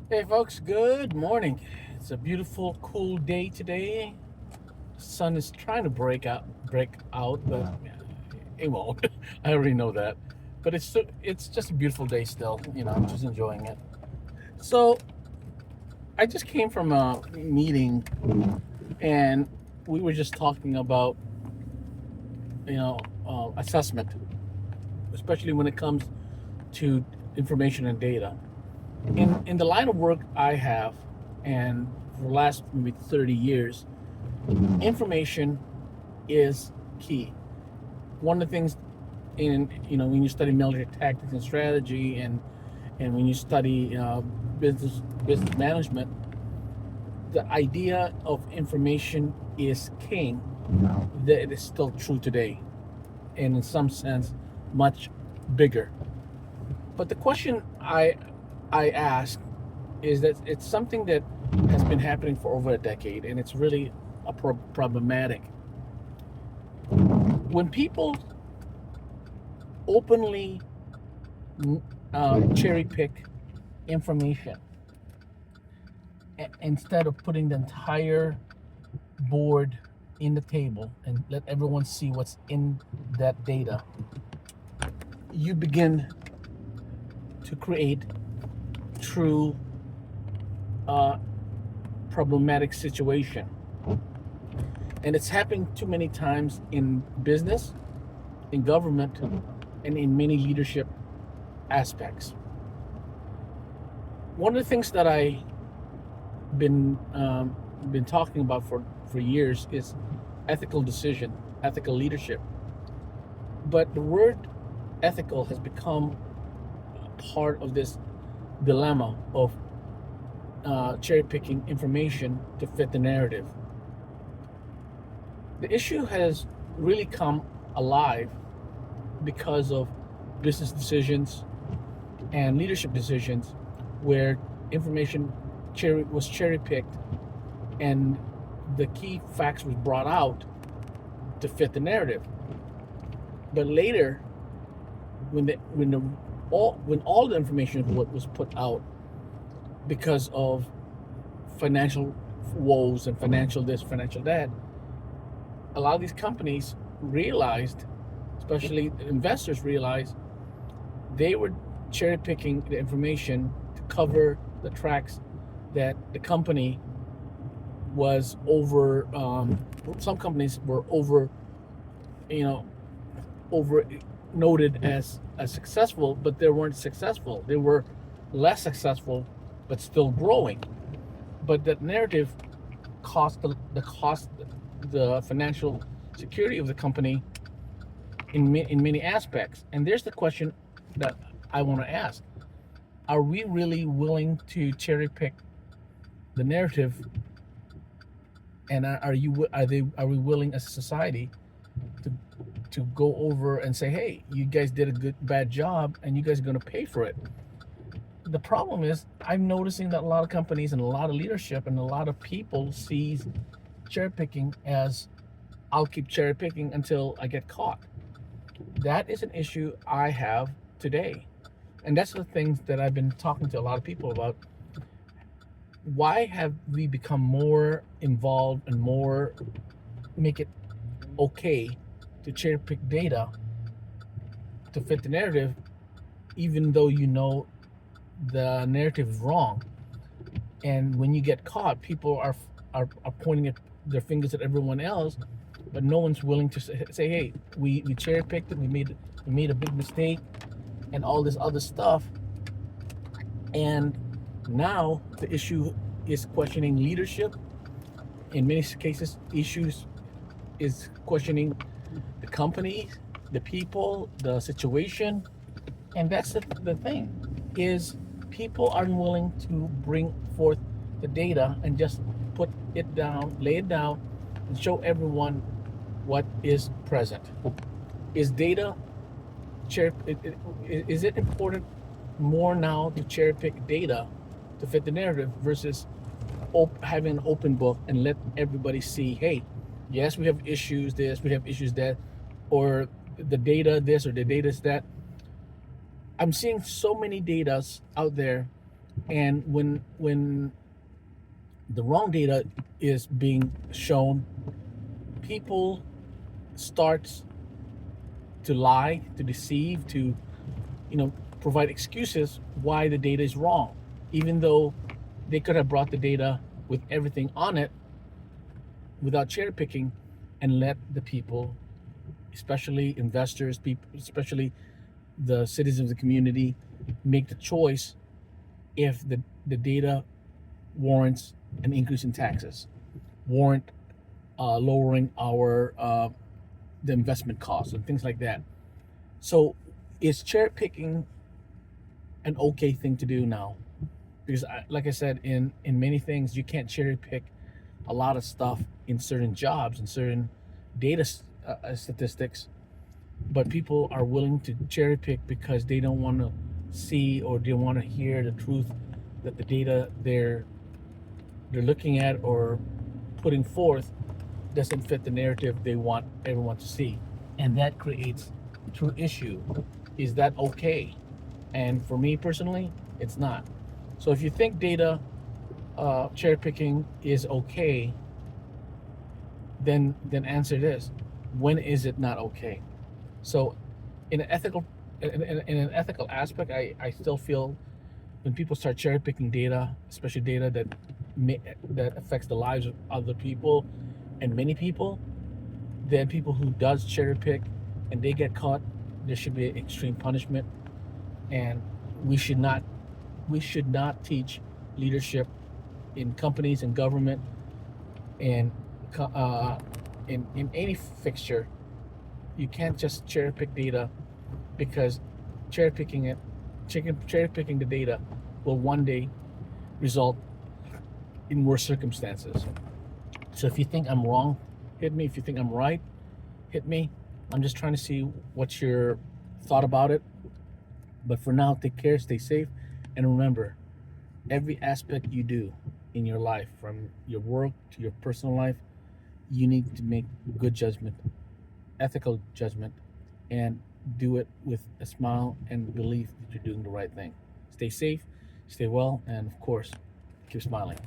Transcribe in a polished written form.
Hey folks, good morning. It's a beautiful, cool day today. The sun is trying to break out, but it won't. I already know that. But it's just a beautiful day still. I'm just enjoying it. So I just came from a meeting, and we were just talking about you know assessment, especially when it comes to information and data. In the line of work I have, and for the last maybe 30 years, information is key. One of the things in when you study military tactics and strategy, and when you study business management, the idea of information is king. That it is still true today, and in some sense, much bigger. But the question I ask is that it's something that has been happening for over a decade, and it's really problematic. When people openly cherry pick information instead of putting the entire board in the table and let everyone see what's in that data, you begin to create true uh, problematic situation. And it's happened too many times in business, in government, and in many leadership aspects. One of the things that I been talking about for years is ethical decision, ethical leadership. But the word ethical has become part of this dilemma of cherry picking information to fit the narrative. The issue has really come alive because of business decisions and leadership decisions where information was cherry picked, and the key facts was brought out to fit the narrative. But later, when all the information was put out because of financial woes and financial this, financial that, a lot of these companies realized, especially investors realized, they were cherry picking the information to cover the tracks that the company was over. Some companies were you know, over noted as successful, but they weren't successful. They were less successful, but still growing. But that narrative cost the financial security of the company in many aspects. And there's the question that I want to ask: are we really willing to cherry pick the narrative, and are we willing as a society to go over and say, hey, you guys did a bad job, and you guys are going to pay for it? The problem is, I'm noticing that a lot of companies and a lot of leadership and a lot of people sees cherry picking as, I'll keep cherry picking until I get caught. That is an issue I have today. And that's the things that I've been talking to a lot of people about. Why have we become more involved and more make it okay to cherry pick data to fit the narrative, even though you know the narrative is wrong? And when you get caught, people are pointing at their fingers at everyone else, but no one's willing to say, hey, we cherry picked it, we made a big mistake, and all this other stuff. And now the issue is questioning leadership. In many cases, issues is questioning the company, the people, the situation. And that's the thing, is people aren't willing to bring forth the data and just put it down, lay it down, and show everyone what is present. Is data is it important more now to cherry pick data to fit the narrative versus having an open book and let everybody see, hey, yes, we have issues this, we have issues that, or the data this or the data that. I'm seeing so many datas out there And when the wrong data is being shown, people start to lie, to deceive, to provide excuses why the data is wrong, even though they could have brought the data with everything on it without cherry picking and let the people, especially investors, people, especially the citizens of the community, make the choice if the data warrants an increase in taxes, warrant lowering our the investment costs and things like that. So is cherry picking an okay thing to do now? Because like I said, in many things you can't cherry pick a lot of stuff in certain jobs and certain data statistics, but people are willing to cherry pick because they don't want to see or they want to hear the truth that the data they're looking at or putting forth doesn't fit the narrative they want everyone to see, and that creates a true issue. Is that okay? And for me personally, it's not. So if you think data cherry picking is okay, then answer this: when is it not okay? So in an ethical in an ethical aspect, I still feel when people start cherry picking data, especially data that affects the lives of other people and many people, then people who does cherry pick and they get caught, there should be extreme punishment. And we should not we should not teach leadership in companies and government and in any fixture. You can't just cherry pick data, because cherry picking it, cherry picking the data will one day result in worse circumstances. So if you think I'm wrong, hit me. If you think I'm right, hit me. I'm just trying to see what's your thought about it. But for now, take care, stay safe, and remember, every aspect you do in your life, from your work to your personal life, you need to make good judgment, ethical judgment, and do it with a smile and belief that you're doing the right thing. Stay safe, stay well, and of course, keep smiling.